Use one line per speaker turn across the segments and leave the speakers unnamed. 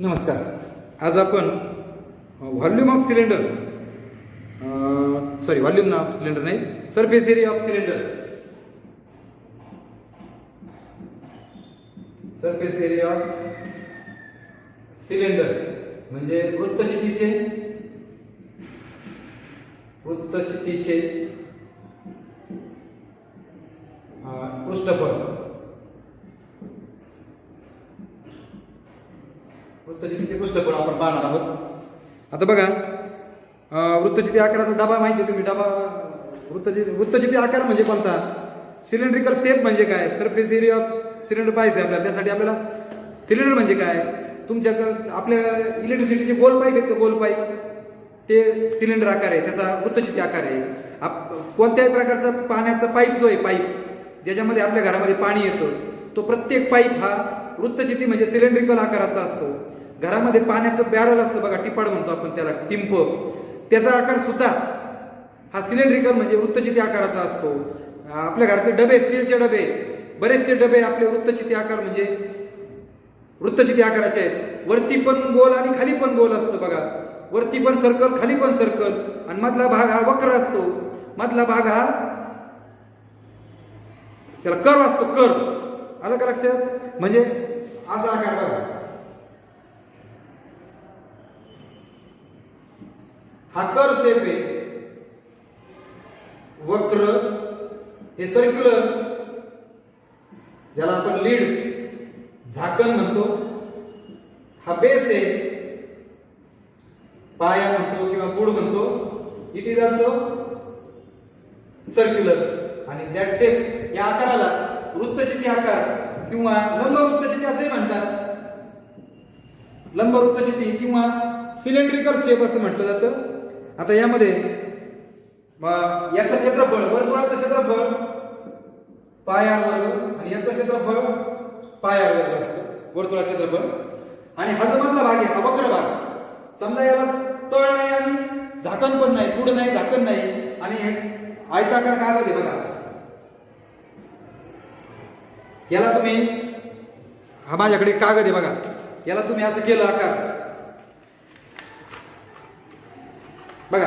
नमस्कार. आज आपण volume of cylinder volume of cylinder नाही, surface area of cylinder, surface area of cylinder म्हणजे वृत्तचितीचे पृष्ठफळ, वृत्तचितीचे पृष्ठफळ आपण पाहणार आहोत. आता बघा, वृत्तचिती आकाराचा डबा माहिती आहे तुम्ही. डबा वृत्तचिती आकार म्हणजे कोणता? सिलेंड्रिकल शेप म्हणजे काय? सरफेस एरिया ऑफ सिलेंडर पाहिजे आपल्याला. त्यासाठी आपल्याला सिलेंडर म्हणजे काय, तुमच्याकडे आपल्या इलेक्ट्रिसिटीचे गोल पाईप आहेत, गोल पाईप ते सिलेंडर आकार आहे, त्याचा वृत्तचिती आकार आहे. कोणत्याही प्रकारचा पाण्याचा पाईप जो आहे, पाईप ज्याच्यामध्ये आपल्या घरामध्ये पाणी येतं, तो प्रत्येक पाईप हा वृत्तचिती म्हणजे सिलेंड्रिकल आकाराचा असतो. घरामध्ये पाण्याचं बॅरल असतं बघा, टिपाड म्हणतो आपण त्याला, टिंप, त्याचा आकार सुद्धा हा सिलेंड्रिकल म्हणजे वृत्तचिती आकाराचा असतो. आपल्या घरातले डबे, स्टीलचे डबे, बरेचसे डबे आपले वृत्तचिती आकार म्हणजे वृत्तचिती आकाराचे आहेत. वरती पण गोल आणि खाली पण गोल असतो बघा. वरती पण सर्कल, खाली पण सर्कल, आणि मधला भाग हा वक्र असतो. मधला भाग हा त्याला कर्व असतो. कर्व आलं का लक्षात? म्हणजे असा आकार बघा, हा कर्व शेप आहे. वक्र हे सर्क्युलर, ज्याला आपण लीड झाकण म्हणतो. हा बेस आहे, पाया म्हणतो किंवा बुड म्हणतो. It is also circular. आणि दॅट शेप, या आकाराला वृत्तचिती आकार किंवा लंब वृत्तचिती असेही म्हणतात. लंब वृत्तचिती किंवा सिलेंड्रिकल शेप असं म्हटलं जातं. आता यामध्ये याचं क्षेत्रफळ, वर्तुळाचं क्षेत्रफळ पाय आर वर्ग आणि याचं क्षेत्रफळ पाय आर वर्ग असतं, वर्तुळाचं क्षेत्रफळ. आणि हा जो मधला भाग आहे, हा वक्र भाग, समजा याला तळ नाही आणि झाकण पण नाही, पुढ नाही, झाकण नाही, आणि हे आयताकार कागद आहे बघा. याला तुम्ही, हा माझ्याकडे कागद आहे बघा, याला तुम्ही असं केलं आकार बघा.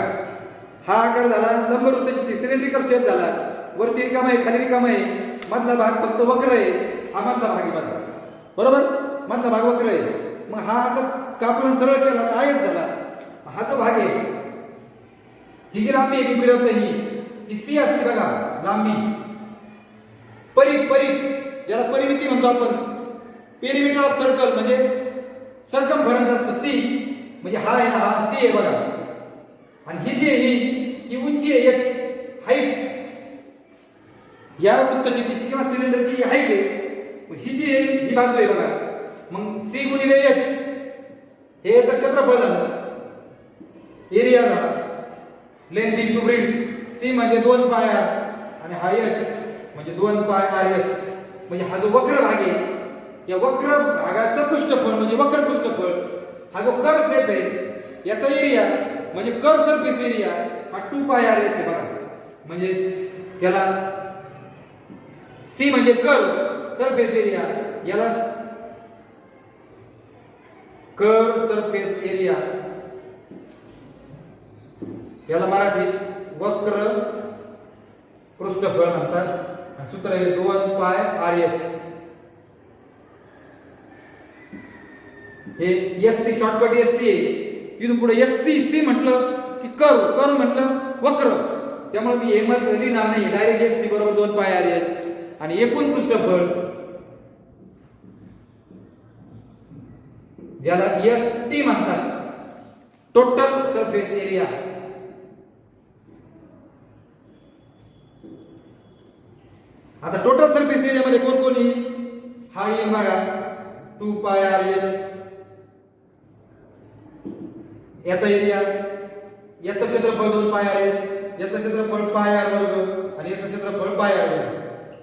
हा आकार झाला लंब वृत्तचिती, सिलेंड्रिकल शेप झाला. वरती रिकाम आहे, खाली रिकाम आहे, मधला भाग फक्त वक्र आहे. हा मधला भाग आहे बघा, बरोबर, मधला भाग वक्र आहे. मग हा असं कापून सरळ केला तर आयत झाला. हा जो भाग आहे, ही जी लांबी आहे, फिरवते ही सी असते बघा, लांबी. परिघ, ज्याला परिमिती म्हणतो आपण, पेरिमीटर ऑफ सर्कल म्हणजे सर्कमफरन्स असतो सी. म्हणजे हा आहे ना, हा सी आहे बघा. आणि ही जी आहे, ही उंची आहे, एच, हाईट. या वृत्तचितीची किंवा सिलेंडरची हाईट आहे. ही जी आहे, ही बाजू आहे बघा. मग सी गुणिले एच हे याचं क्षेत्रफळ झालं, एरिया झाला. लेंथ इंटू ब्रेड, सी म्हणजे 2 पाय आर आणि हा एच म्हणजे 2 पाय आर एच. म्हणजे हा जो वक्र भाग आहे, या वक्र भागाचं पृष्ठफळ म्हणजे वक्र पृष्ठफळ, हा जो कर्व शेप आहे, याचा एरिया म्हणजे कर्व सरफेस एरिया हा 2 पाय आर एच आहे बघा. म्हणजे त्याला सी म्हणजे कर्व सरफेस एरिया, याला कर्व सरफेस एरिया, याला मराठीत वक्र पृष्ठफळ म्हणतात. सूत्र आहे 2 पाय आर एच. हे S C, shortcut S C आहे. इथून पुढे एस सी, सी म्हटलं की कर्व, कर्व म्हटलं वक्र. त्यामुळे मी हे मत लिहिणार नाही, डायरेक्ट एस सी बरोबर 2 पाय आर एच. आणि एकूण पृष्ठफळ ज्याला एस टी म्हणतात, टोटल सरफेस एरिया. आता टोटल सरफेस एरिया मध्ये कोण कोणी, हा येईल बघा 2 पाय आर एच, याचा एरिया, याचं क्षेत्रफळ 2 पाय आर एच, याचं क्षेत्रफळ पाय आर वर्ग आणि याचं क्षेत्रफळ पाय आर वर्ग.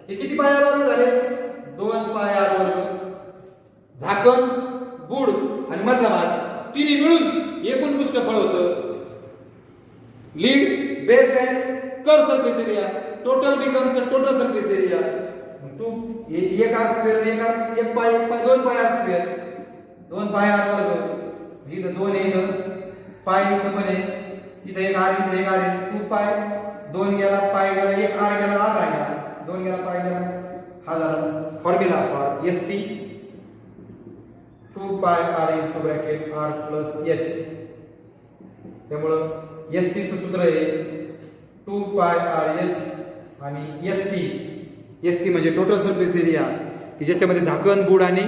हे किती पाय आर वर्ग झाले? 2 पाय आर वर्ग. झाकण, बुड आणि मधला भाग तिन्ही मिळून एकूण पृष्ठफळ होतं. Lead, base and curve surface area, total becomes total surface area. 2 एक आर स्क्वेअर, एक पाय 2 pi R square. 2 pi R वर्ग, इथं 2 आहे, इथं पाय इथं पण आहे, इथं एक आर, इथं एक आर आहे, 2 पाय, 2 गेला पाय गेला, एक आर गेला, आर राहिला, 2 गेला पाय गेला, हा झाला formula for ST 2 pi r into bracket r plus h. त्यामुळं एसटी चं सूत्र आहे 2 पाय आर एच आणि एसटी म्हणजे टोटल सरफेस एरिया की ज्याच्यामध्ये झाकण, बुड आणि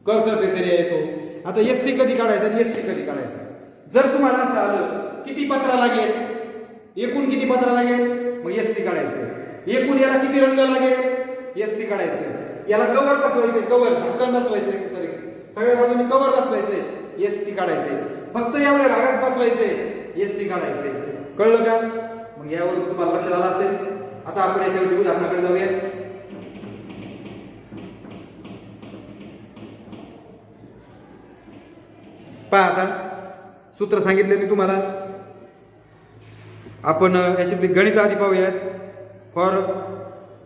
कर्व सरफेस एरिया येतो. आता एसटी कधी काढायचा आणि एसटी कधी काढायचा? जर तुम्हाला असं आलं किती पत्रा लागेल, एकूण किती पत्रा लागेल, मग एसटी काढायचं. एकूण याला किती रंग लागेल, एसटी काढायचं. याला कव्हर बसवायचे, कव्हर झाकण बसवायचे, सॉरी सगळ्या बाजूने कव्हर बसवायचे, एसटी काढायचे. फक्त एवढ्या भागात बसवायचे, एसटी काढायचे. कळलं का? मग यावर तुम्हाला लक्षात आलं असेल. आता आपण याच्यावरची उदाहरणाकडे जाऊया. पहा, आता सूत्र सांगितले मी तुम्हाला. आपण याच्यातली गणित आधी पाहूयात. For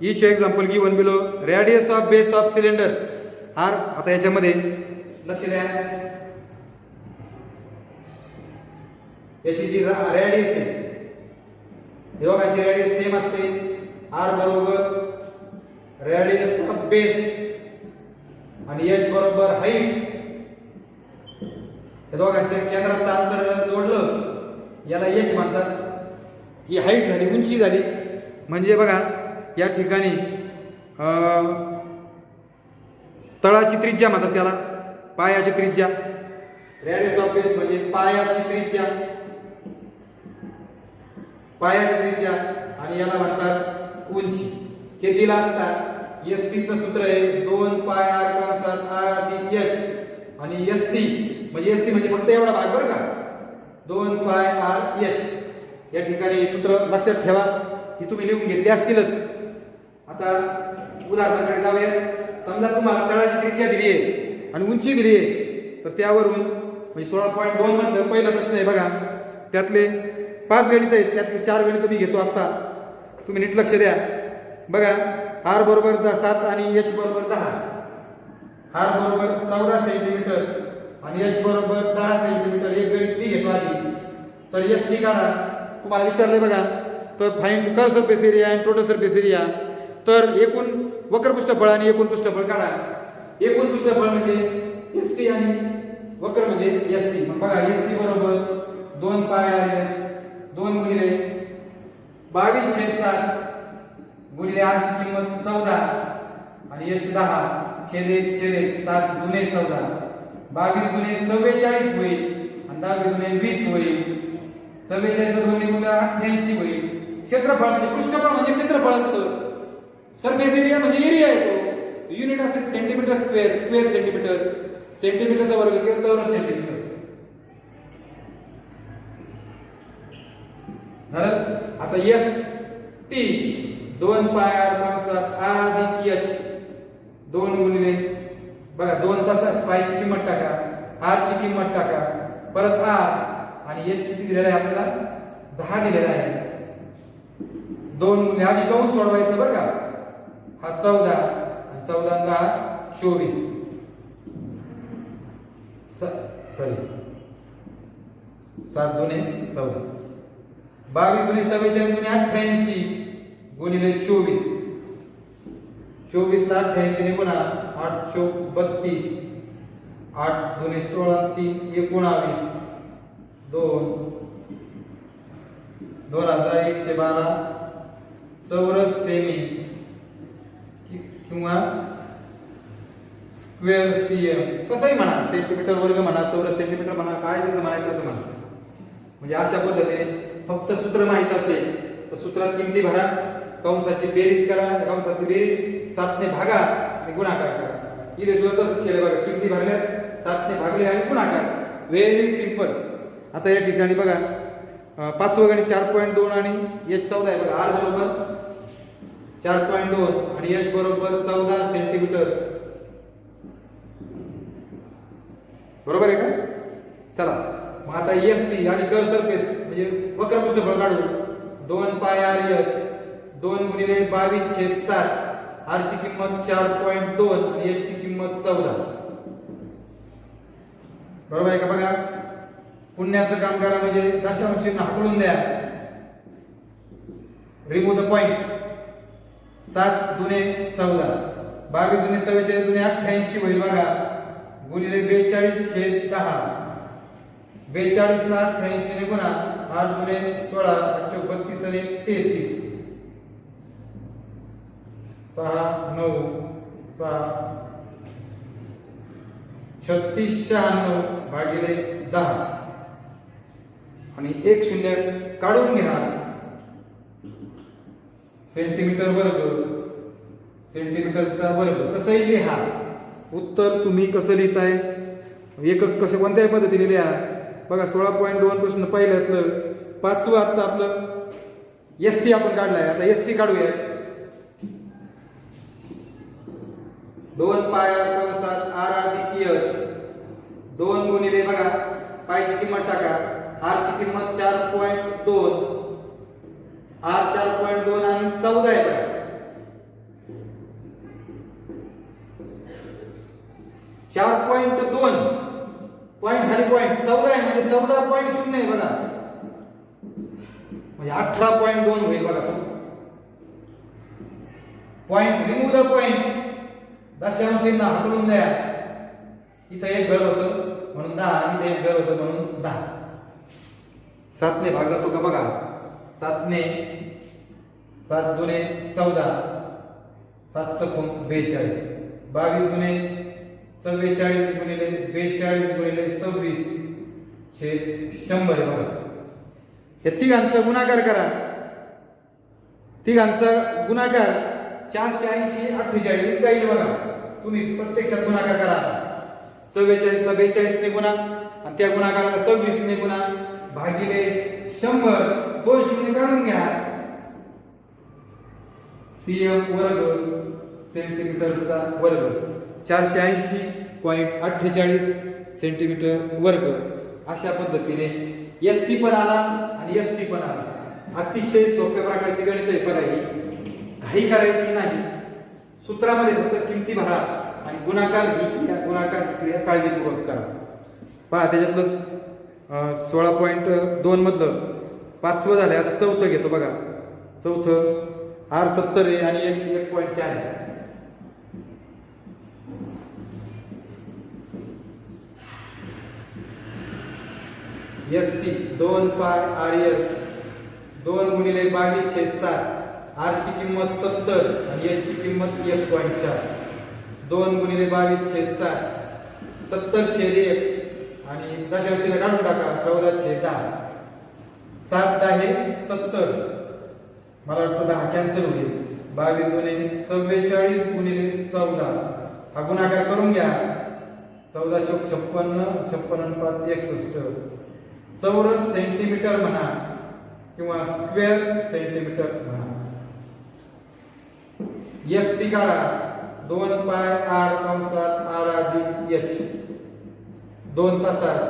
each example given below, radius of base of cylinder r. आता याच्यामध्ये लक्ष द्या, याची जी रेडियस आहे, दोघांची रेडियस सेम असते. आर बरोबर रेडियस ऑफ बेस आणि एच बरोबर हाईट. या दोघांच्या केंद्रातलं अंतर जोडलं, याला एच म्हणतात. ही हाईट झाली, उंची झाली. म्हणजे बघा या ठिकाणी तळाची त्रिज्या म्हणतात त्याला, पायाची त्रिज्या. रेडियस ऑफ बेस म्हणजे पायाची त्रिज्या, पायाची त्रिज्या, आणि याला म्हणतात उंची. हे दिला असतात. एसटी चं सूत्र आहे 2 पाय आर कंसात आर अधिक एच, आणि एससी म्हणजे फक्त एवढा भाग बरं का, 2 पाय आर एच. या ठिकाणी सूत्र लक्षात ठेवा, ही तुम्ही लिहून घेतली असतीलच. आता उदाहरणाकडे जाऊया. समजा तुम्हाला तळाची त्रिज्या दिली आहे आणि उंची दिली आहे, तर त्यावरून म्हणजे 16.2 मधलं पहिला प्रश्न आहे बघा. त्यातले 5 गणित आहेत, त्यातले 4 गणित मी घेतो आता. तुम्ही नीट लक्ष द्या. बघा, आर बरोबर 7 आणि एच बरोबर 10. आर बरोबर 14 सेंटीमीटर आणि एच बरोबर 10 सेंटीमीटर. एक गणित मी घेतो आधी. तर एसटी काढा. तुम्हाला विचारलंय बघा, तर फाइंड कर्व सरफेस एरिया आणि टोटल सरफेस एरिया. तर एकूण वक्र पृष्ठफळ आणि एकूण पृष्ठफळ काढा. एकूण पृष्ठफळ म्हणजे एसटी आणि वक्र म्हणजे एसटी. मग बघा, एसटी बरोबर 2 पाय आर एच, 2 गुणिले 22/7 गुणिले आर ची किंमत 14 आणि एच 10 छेद 1 7 दुने 14, 22 दुने 44 होईल आणि 10 दुने 20 होईल. 44 2 गुणिले 88 होईल. क्षेत्रफळ म्हणजे पृष्ठफळ म्हणजे क्षेत्रफळ असतं. सरफेस एरिया म्हणजे एरिया येतो. युनिट असेल सेंटीमीटर स्क्वेअर, स्क्वेअर सेंटीमीटर, सेंटीमीटरचा वर्ग किंवा चौरस सेंटीमीटर. आता एस टी 2 पाय आर कंसात आर अधिक एच, 2 गुणिले बघा 2 तसाच पायची किंमत टाका, आर ची किंमत टाका, परत आर आणि एच किती दिलेला आहे आपल्याला 10 दिलेला आहे. 2 गुणिले आधी कंस सोडवायचं बरं का. हा 14 आणि 14 आणि 10 24. सॉरी 7 दुने 14, 22 दुने 44 दुने 88 गुणिले 24. 24 ला 88 ने गुणा, 8 चौक 32, 8 दुने 16 3 19, 2112 चौरस सेमी किंवा स्क्वेअर सीएम, कसंही म्हणा, सेंटीमीटर वर्ग म्हणा, चौरस सेंटीमीटर म्हणा, काय जसं म्हणायचं तसं म्हणा. म्हणजे अशा पद्धतीने फक्त सूत्र माहित असेल तर सूत्रात किमती भरा, कंसाची बेरीज करा, कंसाची बेरीज 7 ने भागा आणि गुणाकार करा. इथे सुद्धा तसंच केलं बघा, किमती भरल्या 7 ने भागले आणि गुणाकार. Very simple. आता या ठिकाणी बघा 5वं गणित 4.2 आणि एच 14 आहे बघा. आर बरोबर 4.2 आणि एच बरोबर 14 सेंटीमीटर. बरोबर आहे का? चला मग आता एससी आणि कर्व सरफेस म्हणजे वक्र पृष्ठफळ काढू. 2 पाय आर एच, 2 गुणिले 22/7, आर ची किंमत 4.2 आणि एच ची किंमत 14. बरोबर आहे का? बघा, पुण्याचं काम करा म्हणजे दशांश चिन्ह हाकलून द्या, रिमूव्ह द पॉइंट. 7 दुने 14, 22 दुने 44 दुने 88 होईल बघा, गुणिले 42/10. 42 ला 88 ने गुणा, 8 दुने 16, 8 32 आणि 33, 6 9 6 36 96 भागिले 10 आणि 1 शून्य काढून घ्या. सेंटीमीटर वर्ग, सेंटीमीटरचा वर्ग कसंही लिहा. उत्तर तुम्ही कसं लिहिताय, एकक कसं कोणत्याही पद्धतीने लिहा. बघा 16.2 प्रश्न पहिल्यातलं 5वं आता आपलं एसटी आपण काढलाय. आता एसटी काढूया. 2 पाय कंसात आर अधिक एच 2 गुणिले बघा पायची किंमत टाका, आर ची किंमत 4.2, आर 4.2 आणि 14 आहे बघा. 4.2 पॉइंट खाली पॉइंट 14 आहे म्हणजे 14.0 आहे बघा, म्हणजे 18.2 होईल बघा. पॉइंट रिमूव्ह द पॉइंट, दशांश चिन्ह हटवून द्या. इथं एक घर होतं म्हणून 10, इथे एक घर होतं म्हणून 10. 7 ने भाग जातो का बघा, 7 ने 7 दुने 14, 7 सकून 42, 22 दुने 44 गुणिले 42 गुणिले 26 छेद 100 आहे बघा. या तिघांचा गुणाकार करा. तिघांचा गुणाकार 480 48 जाईल बघा. तुम्ही प्रत्यक्षात गुणाकार करा. 44 ला 42 ने गुणा आणि त्या गुणाकाराला 26 ने गुणा भागिले 100, 2 शून्य काढून घ्या. cm वर्ग सेंटीमीटरचा वर्ग 480.48 सेंटीमीटर वर्ग. अशा पद्धतीने एसटी पण आला आणि एसटी पण आला. अतिशय सोप्या प्रकारची गणित आहे. घाई करायची नाही. सूत्रामध्ये फक्त किमती भरा आणि गुणाकार ही गुणाकार क्रिया काळजीपूर्वक करा. पहा त्याच्यातलंच 16.2 मधलं 5वं झालंय. आता 4थं घेतो बघा. 4थं आर 70 आहे आणि एच 1.4 आहे. एसटी 2 पाय आर एच 2 गुणिले 22/7, आर ची किंमत 70 आणि एच ची किंमत 1.4. 2 गुणिले 22/7, 70/1 आणि दशांशाला काढून टाका, 14/10. 7 10 70, मला वाटतं 10 कॅन्सल होईल. 22 गुणिले 44 गुणिले 14 हा गुणाकार करून घ्या. 14 चौक 56, 56 5 61. चौरस सेंटीमीटर म्हणा किंवा स्क्वेअर सेंटीमीटर म्हणा. एसटी काढा. 2 पाय आर कंसात आर अधिक एच 2 तासात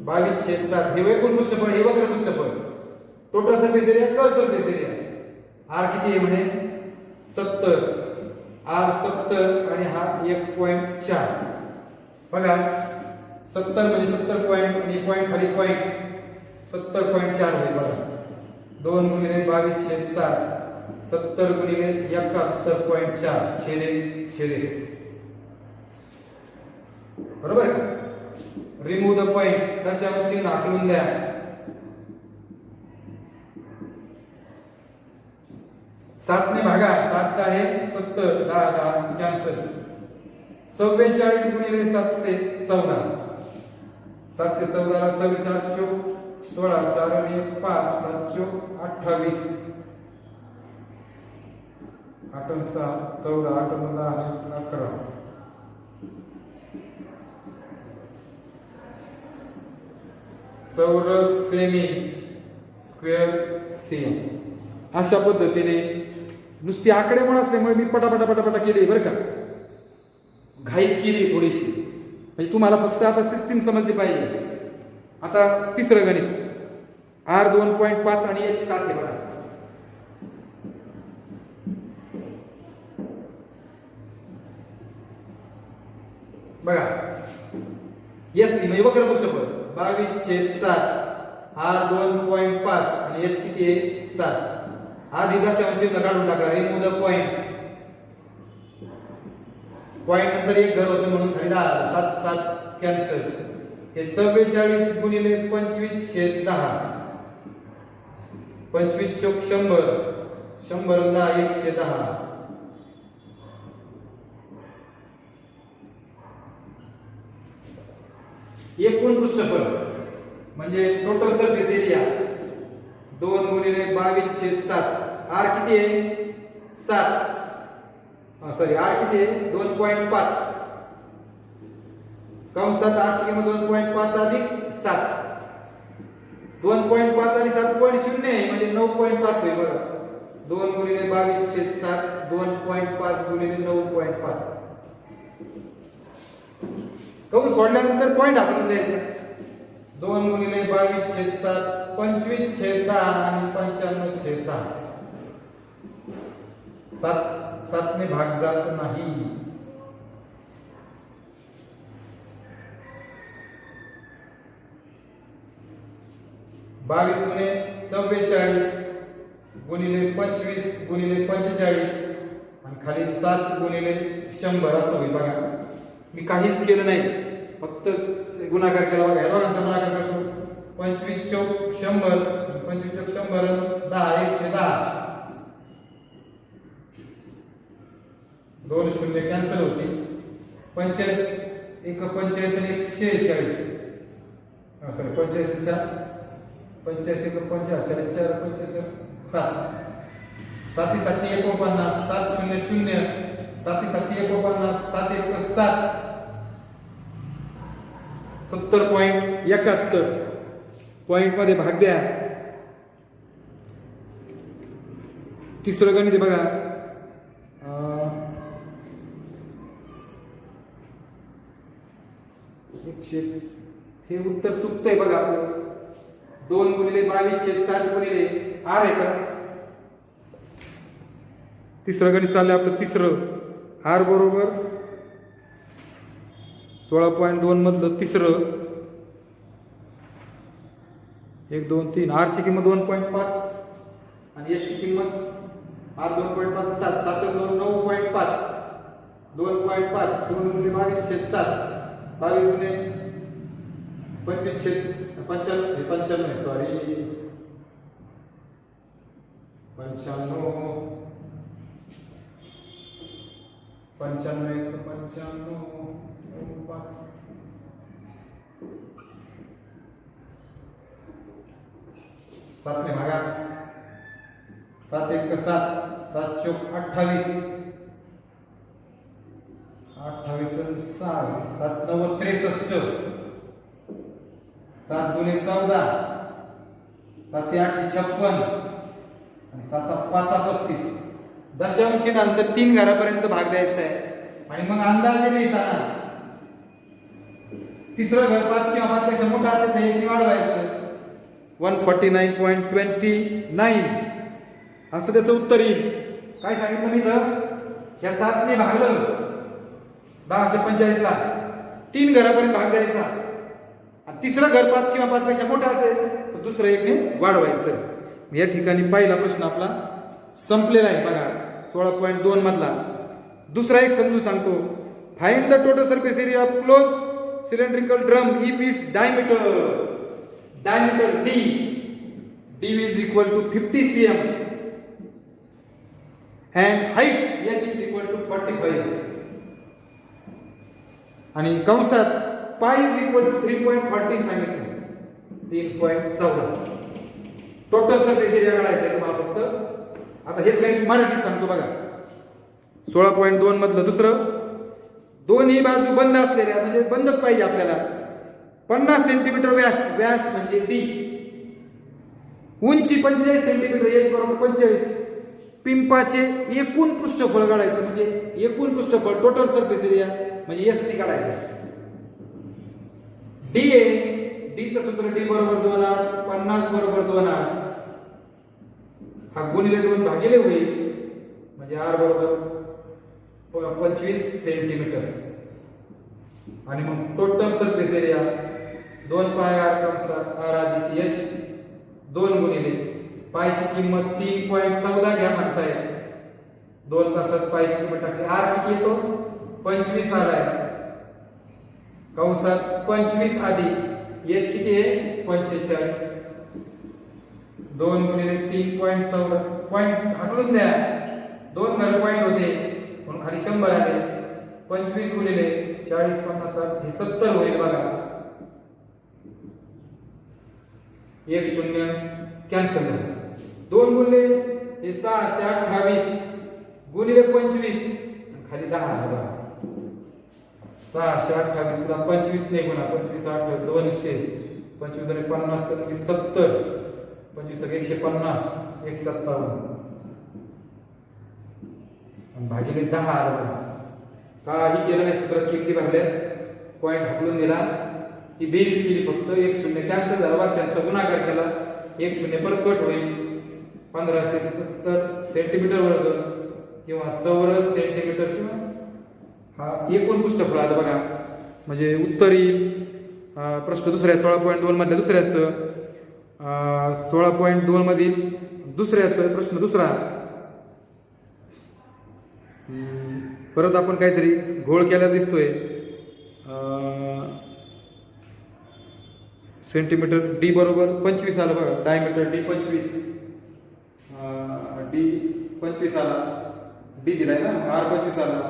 22/7. हे एकूण पृष्ठफळ, हे वक्र पृष्ठफळ. Total surface area, curve surface area. R किती आहे म्हणे 70, आर 70 आणि हा 1.4. बघा 70 म्हणजे 70 पॉइंट आणि पॉइंट खाली पॉइंट 70.4 होईल बघा. 2 गुणिले 22/7, 70 गुणिले 71.4 छेदे. बरोबर का? रिमूव्ह द पॉइंट, दशांश चिन्ह हाकलून द्या. 7 ने भागा, 7 आहे 70, 10 10 कॅन्सल. 44 गुणिले 714, 714 ला 44 चौक 16, 4 आणि 5, 7 चौक 28, 8 6 14, 8 10 आणि 11. चौरस सेमी स्क्वेअर सेम. अशा पद्धतीने नुसती आकडेमोड असल्यामुळे मी पटापटा केली बरं का. घाई केली थोडीशी, म्हणजे तुम्हाला फक्त आता सिस्टीम समजली पाहिजे. आता तिसरं गणित आर 2.5 आणि एच 7 आहे बघा. बघा एस सी म्हणजे वक्र पृष्ठफळ 22/7 आर 2.5 आणि एच किती आहे 7 आधी दशांश चिन्ह काढून टाका रिमूव्ह द पॉइंट नंतर एक घर होतं म्हणून खाली 7 7 कॅन्सल हे 44 गुणिले 25/10 25 चौक 100 100 10 110 एकूण पृष्ठफळ म्हणजे टोटल सरफेस एरिया 2 गुणिले 22/7 आर किती आहे 7 सॉरी आर किती आहे 2.5 कंसात आर ची किंमत 2.5 अधिक 7 2.5 आणि 7.0 आहे म्हणजे 9.5 होईल बघा 2 गुणिले 22/7 2.5 गुणिले 9.5 कहून सोडल्यानंतर पॉइंट आपण द्यायचा 2 गुणिले 22/7 25/10 आणि 95/10 7 ने भाग जात नाही 22 गुणे 44 गुणिले 25 गुणिले 45 आणि खाली 7 गुणिले 100 असं होईल बघा मी काहीच केलं नाही फक्त गुणाकार केला बघा ह्या दोघांचा गुणाकार करतो 25 चौक 100 25 चौक 100 10 110 दोन शून्य कॅन्सल होते 45 1 45 आणि 146 सॉरी 45 45 1 45 4 45 7 7 7 49 7 0 0 7 7 49 7 1 7 70.71 पॉइंट मध्ये भाग द्या तिसरं गणित आहे बघा हे उत्तर चुकतंय बघा आपलं 2 गुणिले 22/7 गुणिले आर आहे का तिसरं गणित चाललंय आपलं तिसरं आर बरोबर 16.2 मधलं तिसरं 1 2 3 आर ची किंमत 2.5 आणि एच ची किंमत आर 2.5 7 7 2 9.5 2.5 2 गुणिले 22/7 22 गुणिले 25/95 सॉरी 95 95 5 7 ने भागा 7 1 7 7 चौक 28 28 6 7 9 63 7 2 14 7 8 56 आणि 7 5 35 दशांश चिन्हानंतर 3 घरापर्यंत भाग द्यायचा आहे आणि मग अंदाजे लिहिताना तिसरं घर 5 किंवा 5 पेक्षा मोठा असेल तर एक वाढवायचं 149.29 असं त्याचं उत्तर येईल काय सांगितलं मी तर ह्या 7 ने भागलं 1045 ला 3 घरापर्यंत भाग द्यायचा आणि तिसरं घर 5 किंवा 5 पेक्षा मोठं असेल तर दुसरं एकने वाढवायचं या ठिकाणी पहिला प्रश्न आपला संपलेला आहे बघा 16.2 मधला दुसरा एक समजून सांगतो find the total surface area of close cylindrical drum if its diameter d is equal to 50 cm and height h is equal to 45 आणि कंसात pi is equal to 3.40 सांगितलं 3.14 टोटल सरफेस एरिया काढायचा आहे तुम्हाला फक्त आता हेच काही मराठीत सांगतो बघा 16.2 मधलं दुसरं दोन्ही बाजू बंद असलेल्या म्हणजे बंदच पाहिजे आपल्याला 50 सेंटीमीटर व्यास म्हणजे डी उंची 45 सेंटीमीटर एच बरोबर 45 पिंपाचे एकूण पृष्ठफळ काढायचं म्हणजे एकूण पृष्ठफळ टोटल सरफेस एरिया म्हणजे एस टी काढायचं डी आहे डी चं सूत्र डी बरोबर 2r 50 बरोबर 2r हा गुणिले 2 भागिले होईल म्हणजे r बरोबर 25 सेंटीमीटर आणि मग total surface area 2 pi R कंसात आर अधिक एच 2 गुणिले पायची किंमत 3.14 घ्या म्हणताय. 2 तासाच पायची किंमत टाकली. आर किती येतो 25 आलाय कंसात 25 अधिक एच किती आहे 45. 2 गुणिले 3.14 पॉईंट हाकलून द्या. 2 घर पॉईंट होते म्हणून खाली 100 आले. 25 गुणिले 40 50 60 हे 70 होईल बघा. 1 0 कॅन्सल झालं. 2 गुणिले हे 628 गुणिले 25 खाली 10 आलं बघा. 628 ला 25 ने गुणा 25 8 200 25 दुणे 50 70 25 150 157 भागिले 10 आलं बघा. काही केलं नाही सूत्रात किमती भरल्या पॉईंट हाकलून दिला ही बेरीज केली फक्त 1 0 कॅन्सल झाला. वर्षांचा गुणाकार केला 1 0 परत कट होईल. 1570 सेंटीमीटर वर्ग किंवा चौरस सेंटीमीटर किंवा हा एकूण पृष्ठफळ आलं बघा. म्हणजे उत्तर येईल प्रश्न दुसऱ्या 16.2 मधल्या दुसऱ्याचं 16.2 मधील दुसऱ्याचं प्रश्न दुसरा. परत आपण काहीतरी घोळ केला दिसतोय. सेंटीमीटर डी बरोबर 25 आलं बघा. डायमीटर डी 25 डी 25 आला. डी दिलाय ना आर 25 आला.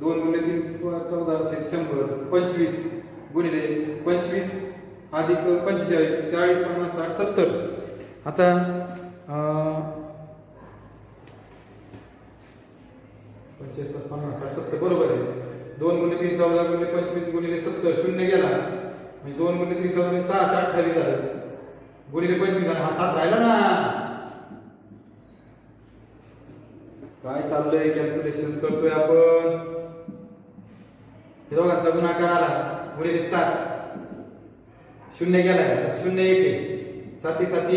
2 गुणिले 3 14 100 25 गुणिले 25 अधिक 45 40 50 60 70. आता 25 + 50 60 70 बरोबर आहे. 2 गुणिले 3 14 गुणिले 25 गुणिले 70 शून्य गेला म्हणजे 2 गुणिले 3 14 628 झालं गुणिले 25 आणि हा 7 राहिला ना. काय चाललंय कॅल्क्युलेशन्स करतोय आपण. हे दोघांचा गुणाकार आला गुणिले 7 शून्य गेलाय 0 1 आहे 7 7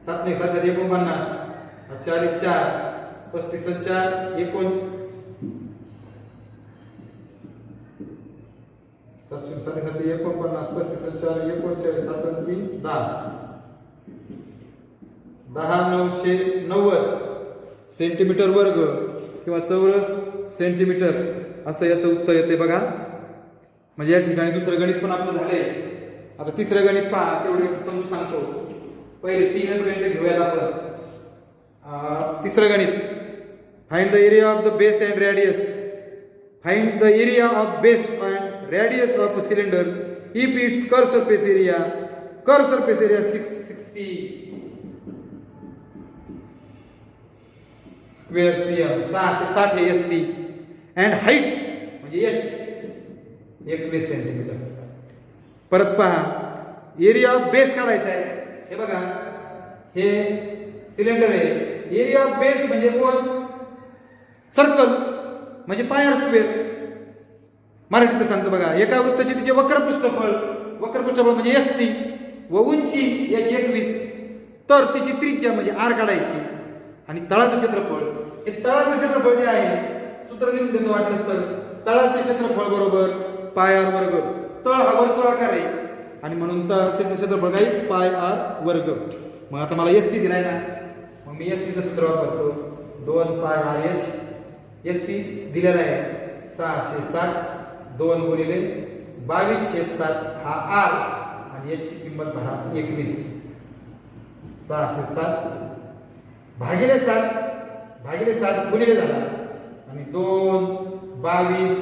7 नाही 7 49 4 1 4 35 4 19 7 7 7 49 35 4 39 7 3 10 990 सेंटीमीटर वर्ग किंवा चौरस सेंटीमीटर असं याचं उत्तर येते बघा. म्हणजे या ठिकाणी दुसरं गणित पण आपलं झालंय. आता तिसरं गणित पहा तेवढे समजून सांगतो. पहिले 3च गणित घेऊयात आपण. तिसरं गणित find the area of the base and radius. Find the area of base and radius of a cylinder if it's curve surface area 660 square cm 660 SC and height म्हणजे एच 21 सेंटीमीटर. परत पहा एरिया ऑफ बेस काढायचा आहे. हे बघा हे cylinder आहे. Area of base म्हणजे कोण सर्कल म्हणजे पायर स्क्वेअर. मराठीत सांगतो बघा. एका वृत्तचित्राचे वक्रपृष्ठफळ म्हणजे SC व उंची याची 21 तर तिची त्रिज्या म्हणजे आर काढायची आणि तळाचं क्षेत्रफळ हे तळाचं क्षेत्रफळ जे आहे सूत्र लिहून देतो वाटलंच तर. तळाचे क्षेत्रफळ बरोबर पाय आर वर्ग. तळ हा वर्तुळाकार आहे आणि म्हणून त्याचं क्षेत्रफळ काय पाय आर वर्ग. मग आता मला SC दिलाय ना मग मी SC चं सूत्र वापरतो 2 पाय आर एच. SC दिलेला आहे 660 2 गुणिले 22/7 हा आर आणि याची किंमत भरा 21. 660 भागिले 7 गुणिले झाला आणि 2 22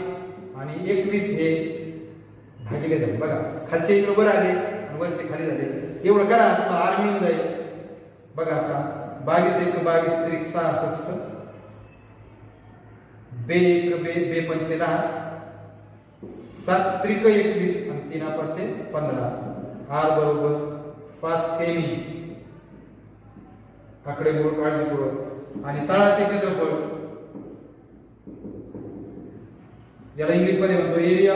आणि 21 हे भागिले झाले बघा. खालचे इकडे वर आले आणि वरचे खाली झाले. एवढं करा तुम्हाला आर मिळून जाईल बघा. आता 22 1 22 3 66 बे 1 बे 5 10 7 3 21 आणि 3 5 15 आर बरोबर 5 सेमी. आकडे काळजीपूर्वक. आणि तळाचे क्षेत्रफळ ज्याला इंग्लिश मध्ये म्हणतो एरिया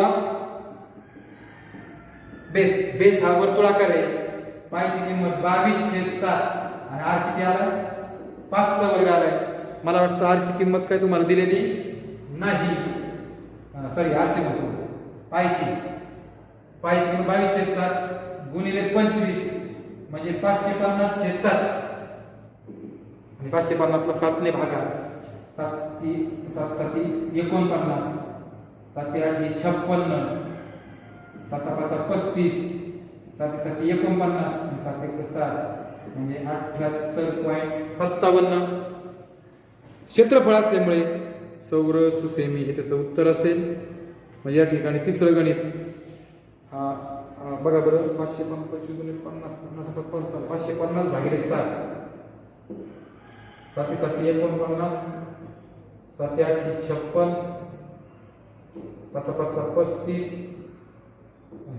बेस हा वर्तुळाकार आहे. पायची किंमत 22/7 आणि आर किती आला 5 चा वर्ग आलाय. मला वाटतं आर ची किंमत काय तुम्हाला दिलेली नाही. सॉरी आर ची म्हणतो पायची 22/7 गुणिले 25 म्हणजे 550/7 आणि 550 ला 7 ने भागा 7 7 49 7 8 56 7 5 35 7 7 49 आणि 7 1 7 म्हणजे 78.57 क्षेत्रफळ असल्यामुळे चौरस सेमी हे त्याचं उत्तर असेल. म्हणजे या ठिकाणी तिसरं गणित बघा बरं 550 गुणिले 50 550 भागिले 7 7 7 49 7 8 56 7 5 35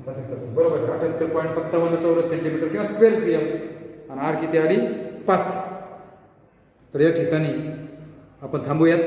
7 7 बरोबर 78.57 चौरस सेंटीमीटर किंवा स्क्वेअर सीएम आणि आर किती आली 5. तर या ठिकाणी आपण थांबूयात.